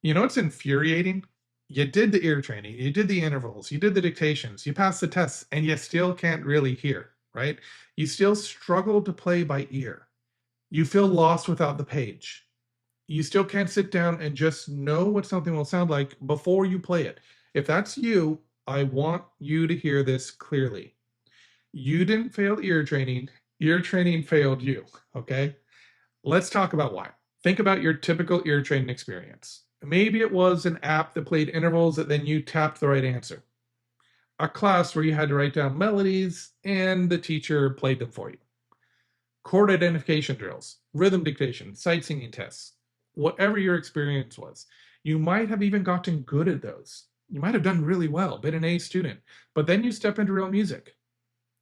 You know what's infuriating? You did the ear training, you did the intervals, you did the dictations, you passed the tests, and you still can't really hear, right? You still struggle to play by ear. You feel lost without the page. You still can't sit down and just know what something will sound like before you play it. If that's you, I want you to hear this clearly. You didn't fail ear training failed you, okay? Let's talk about why. Think about your typical ear training experience. Maybe it was an app that played intervals that then you tapped the right answer. A class where you had to write down melodies and the teacher played them for you. Chord identification drills, rhythm dictation, sight singing tests, whatever your experience was. You might have even gotten good at those. You might have done really well, been an A student, but then you step into real music.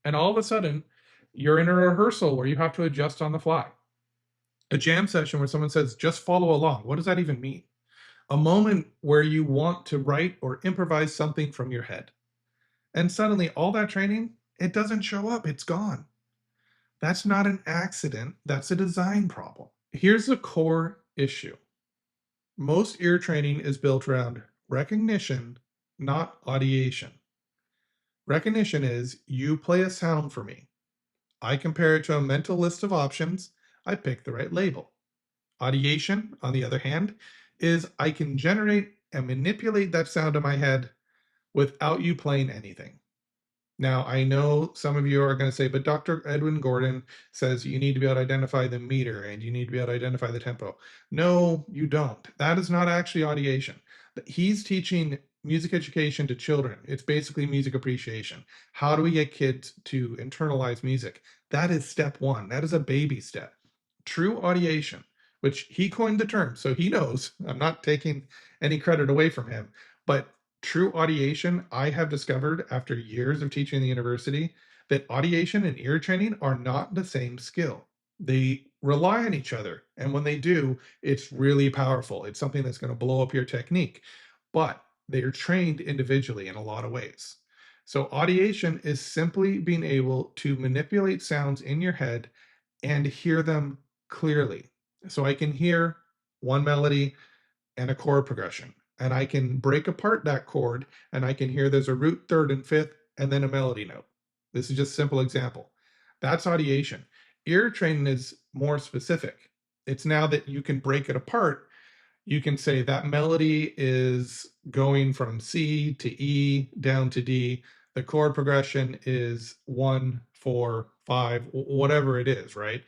And all of a sudden, you're in a rehearsal where you have to adjust on the fly. A jam session where someone says, just follow along. What does that even mean? A moment where you want to write or improvise something from your head. And suddenly, all that training, it doesn't show up, it's gone. That's not an accident, that's a design problem. Here's the core issue. Most ear training is built around recognition, not audiation. Recognition is you play a sound for me. I compare it to a mental list of options. I pick the right label. Audiation, on the other hand, is I can generate and manipulate that sound in my head without you playing anything. Now, I know some of you are going to say, but Dr. Edwin Gordon says you need to be able to identify the meter and you need to be able to identify the tempo. No, you don't. That is not actually audiation. He's teaching music education to children. It's basically music appreciation. How do we get kids to internalize music? That is step one. That is a baby step. True audiation, which he coined the term, so he knows. I'm not taking any credit away from him, but true audiation, I have discovered after years of teaching in the university that audiation and ear training are not the same skill. They rely on each other. And when they do, it's really powerful. It's something that's going to blow up your technique. But they are trained individually in a lot of ways. So, audiation is simply being able to manipulate sounds in your head and hear them clearly. So, I can hear one melody and a chord progression. And I can break apart that chord and I can hear there's a root, third, and fifth, and then a melody note. This is just a simple example. That's audiation. Ear training is more specific. It's now that you can break it apart. You can say that melody is going from C to E down to D. The chord progression is 1, 4, 5, whatever it is, right?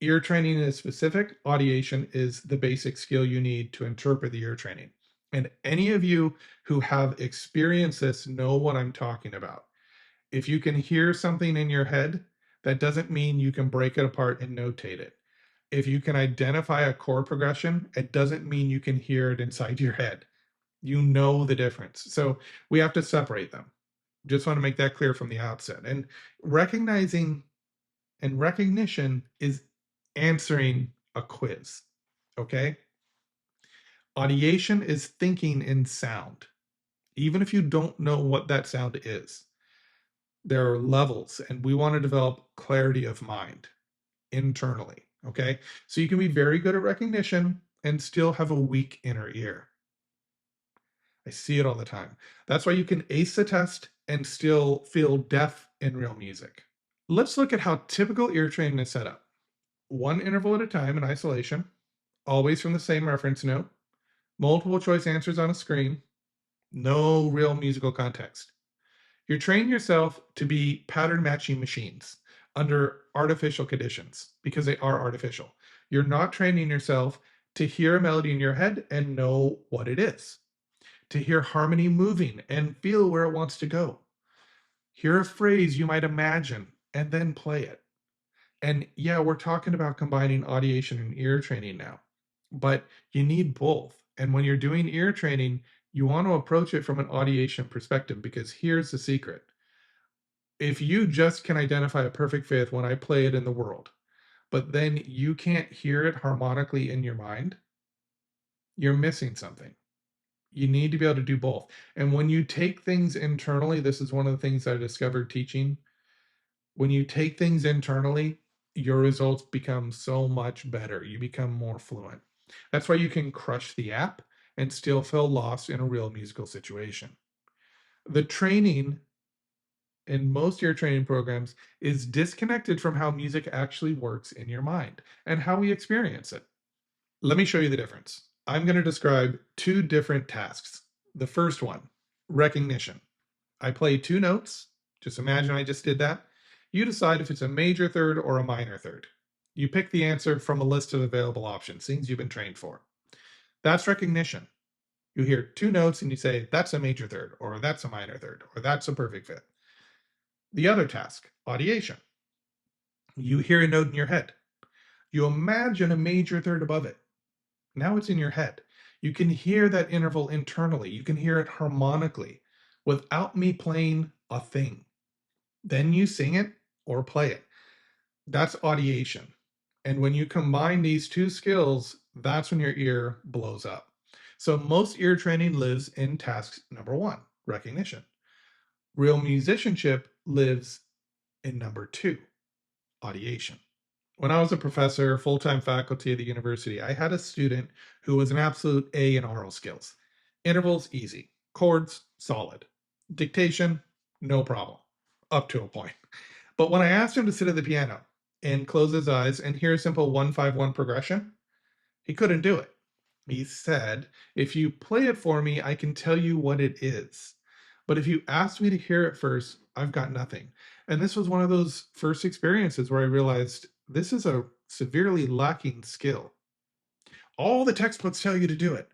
Ear training is specific. Audiation is the basic skill you need to interpret the ear training. And any of you who have experienced this know what I'm talking about. If you can hear something in your head, that doesn't mean you can break it apart and notate it. If you can identify a chord progression, it doesn't mean you can hear it inside your head. You know the difference. So we have to separate them. Just want to make that clear from the outset. And recognizing and recognition is answering a quiz, okay? Audiation is thinking in sound, even if you don't know what that sound is. There are levels, and we want to develop clarity of mind internally, okay? So you can be very good at recognition and still have a weak inner ear. I see it all the time. That's why you can ace the test and still feel deaf in real music. Let's look at how typical ear training is set up. One interval at a time in isolation, always from the same reference note, multiple choice answers on a screen, no real musical context. You're training yourself to be pattern matching machines under artificial conditions because they are artificial. You're not training yourself to hear a melody in your head and know what it is, to hear harmony moving and feel where it wants to go. Hear a phrase you might imagine and then play it. And yeah, we're talking about combining audiation and ear training now, but you need both. And when you're doing ear training, you want to approach it from an audiation perspective because here's the secret. If you just can identify a perfect fifth when I play it in the world, but then you can't hear it harmonically in your mind, you're missing something. You need to be able to do both. And when you take things internally, this is one of the things I discovered teaching. When you take things internally, your results become so much better. You become more fluent. That's why you can crush the app. and still feel lost in a real musical situation. The training in most ear training programs is disconnected from how music actually works in your mind and how we experience it. Let me show you the difference. I'm going to describe two different tasks. The first one, recognition. I play two notes. Just imagine I just did that. You decide if it's a major third or a minor third. You pick the answer from a list of available options, things you've been trained for. That's recognition. You hear two notes and you say, that's a major third, or that's a minor third, or that's a perfect fifth. The other task, audiation. You hear a note in your head. You imagine a major third above it. Now it's in your head. You can hear that interval internally. You can hear it harmonically without me playing a thing. Then you sing it or play it. That's audiation. And when you combine these two skills, that's when your ear blows up. So most ear training lives in task number one, recognition. Real musicianship lives in number two, audiation. When I was a professor, full-time faculty at the university, I had a student who was an absolute A in oral skills. Intervals, easy. Chords, solid. Dictation, no problem, up to a point. But when I asked him to sit at the piano and close his eyes and hear a simple 1-5-1 progression, he couldn't do it. He said, if you play it for me, I can tell you what it is. But if you ask me to hear it first, I've got nothing. And this was one of those first experiences where I realized this is a severely lacking skill. All the textbooks tell you to do it.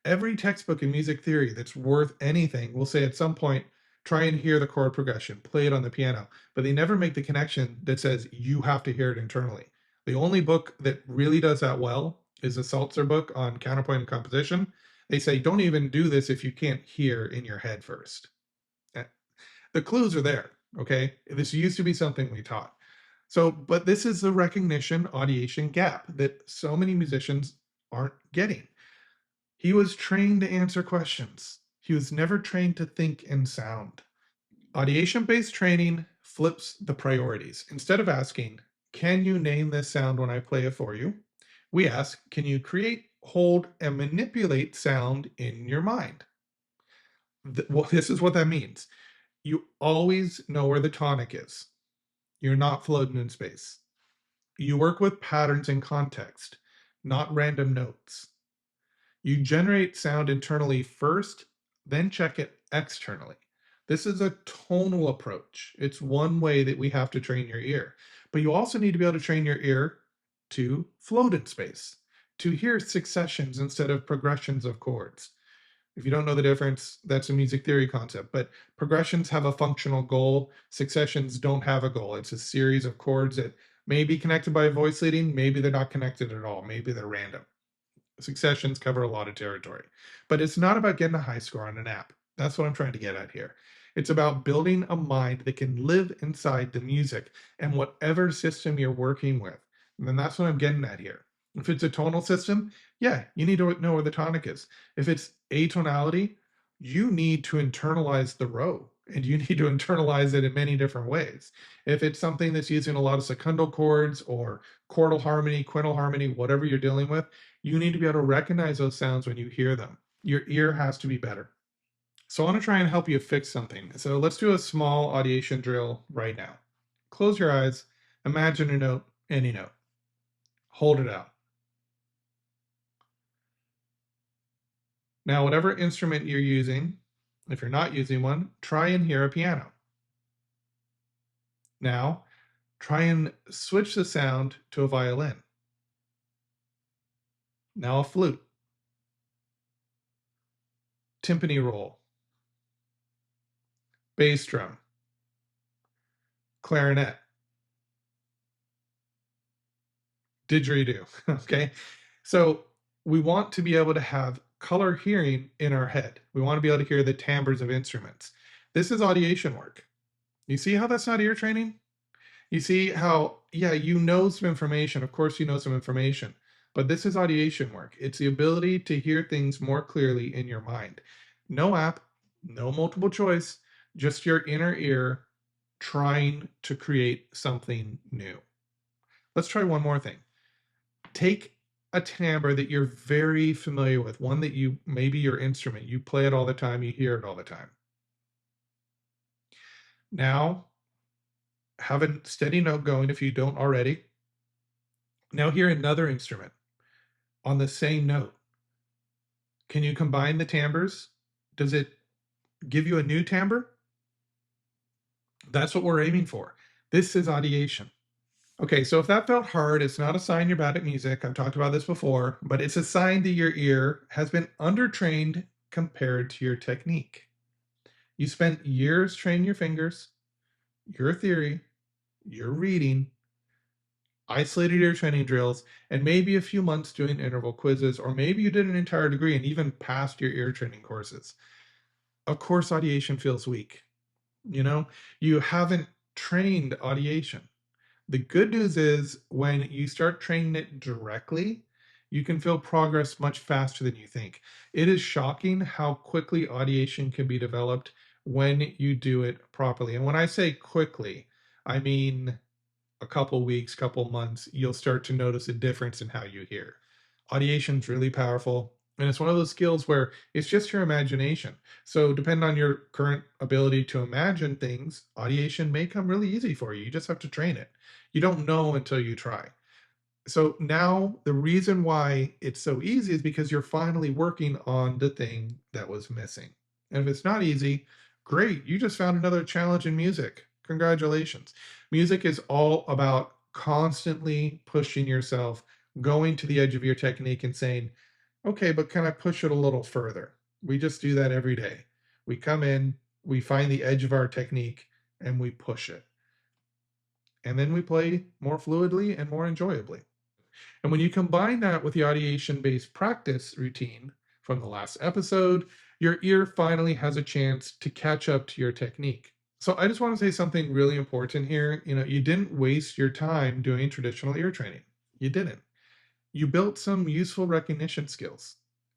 Every textbook in music theory that's worth anything will say at some point, try and hear the chord progression, play it on the piano, but they never make the connection that says you have to hear it internally. The only book that really does that well is a Salzer book on counterpoint and composition. They say, don't even do this if you can't hear in your head first. The clues are there, okay? This used to be something we taught. So, but this is the recognition audiation gap that so many musicians aren't getting. He was trained to answer questions. He was never trained to think and sound. Audiation-based training flips the priorities. Instead of asking, can you name this sound when I play it for you? We ask, can you create, hold, and manipulate sound in your mind? Well, this is what that means. You always know where the tonic is. You're not floating in space. You work with patterns and context, not random notes. You generate sound internally first, then check it externally. This is a tonal approach. It's one way that we have to train your ear. But you also need to be able to train your ear to float in space, to hear successions instead of progressions of chords. If you don't know the difference, that's a music theory concept, but progressions have a functional goal. Successions don't have a goal. It's a series of chords that may be connected by a voice leading. Maybe they're not connected at all. Maybe they're random. Successions cover a lot of territory, but it's not about getting a high score on an app. That's what I'm trying to get at here. It's about building a mind that can live inside the music and whatever system you're working with. And that's what I'm getting at here. If it's a tonal system, yeah, you need to know where the tonic is. If it's atonality, you need to internalize the row, and you need to internalize it in many different ways. If it's something that's using a lot of secundal chords or chordal harmony, quintal harmony, whatever you're dealing with, you need to be able to recognize those sounds when you hear them. Your ear has to be better. So I want to try and help you fix something. So let's do a small audiation drill right now. Close your eyes, imagine a note, any note. Hold it out. Now, whatever instrument you're using, if you're not using one, try and hear a piano. Now, try and switch the sound to a violin. Now a flute. Timpani roll. Bass drum. Clarinet. Didgeridoo, okay? So we want to be able to have color hearing in our head. We want to be able to hear the timbres of instruments. This is audiation work. You see how that's not ear training? You see how, yeah, you know some information. Of course you know some information, but this is audiation work. It's the ability to hear things more clearly in your mind. No app, no multiple choice, just your inner ear trying to create something new. Let's try one more thing. Take a timbre that you're very familiar with, one that you maybe your instrument, you play it all the time, you hear it all the time. Now, have a steady note going if you don't already. Now hear another instrument on the same note. Can you combine the timbres? Does it give you a new timbre? That's what we're aiming for. This is audiation. Okay, so if that felt hard, it's not a sign you're bad at music. I've talked about this before, but it's a sign that your ear has been undertrained compared to your technique. You spent years training your fingers, your theory, your reading, isolated ear training drills, and maybe a few months doing interval quizzes, or maybe you did an entire degree and even passed your ear training courses. Of course, audiation feels weak. You know, you haven't trained audiation. The good news is when you start training it directly, you can feel progress much faster than you think. It is shocking how quickly audiation can be developed when you do it properly. And when I say quickly, I mean a couple weeks, couple months, you'll start to notice a difference in how you hear. Audiation is really powerful. And it's one of those skills where it's just your imagination. So, depending on your current ability to imagine things, audiation may come really easy for you. You just have to train it. You don't know until you try. So now the reason why it's so easy is because you're finally working on the thing that was missing. And if it's not easy, great. You just found another challenge in music. Congratulations. Music is all about constantly pushing yourself, going to the edge of your technique and saying, okay, but can I push it a little further? We just do that every day. We come in, we find the edge of our technique, and we push it. And then we play more fluidly and more enjoyably. And when you combine that with the audiation-based practice routine from the last episode, your ear finally has a chance to catch up to your technique. So I just want to say something really important here. You didn't waste your time doing traditional ear training. You didn't. You built some useful recognition skills.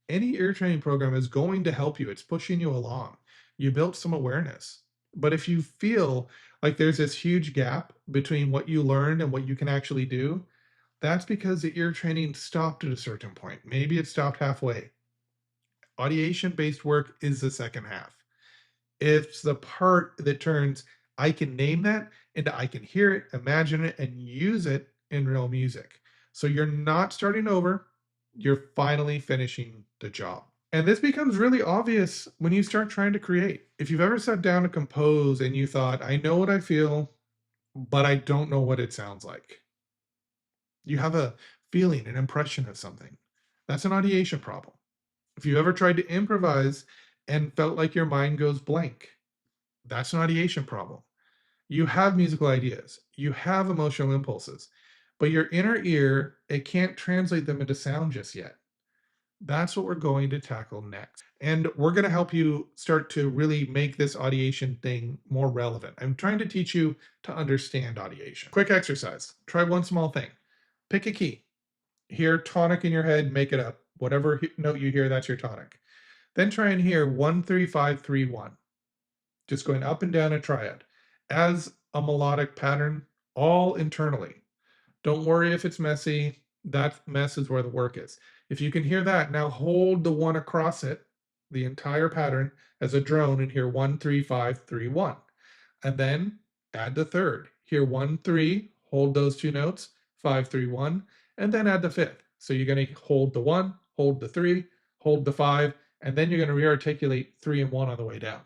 Any ear training program is going to help you. It's pushing you along. You built some awareness. But if you feel like there's this huge gap between what you learned and what you can actually do, that's because the ear training stopped at a certain point. Maybe it stopped halfway. Audiation-based work is the second half. It's the part that turns I can name that into I can hear it, imagine it, and use it in real music. So you're not starting over, you're finally finishing the job. And this becomes really obvious when you start trying to create. If you've ever sat down to compose and you thought, I know what I feel, but I don't know what it sounds like. You have a feeling, an impression of something. That's an audiation problem. If you ever tried to improvise and felt like your mind goes blank, that's an audiation problem. You have musical ideas, you have emotional impulses, but your inner ear, it can't translate them into sound just yet. That's what we're going to tackle next. And we're going to help you start to really make this audiation thing more relevant. I'm trying to teach you to understand audiation. Quick exercise. Try one small thing. Pick a key. Hear tonic in your head, make it up. Whatever note you hear, that's your tonic. Then try and hear 1, 3, 5, 3, 1. Just going up and down a triad as a melodic pattern, all internally. Don't worry if it's messy. That mess is where the work is. If you can hear that, now hold the 1 across it, the entire pattern, as a drone and hear 1, 3, 5, 3, 1. And then add the third. Hear 1, 3, hold those two notes, 5, 3, 1, and then add the fifth. So you're going to hold the 1, hold the 3, hold the 5, and then you're going to re-articulate 3 and 1 on the way down.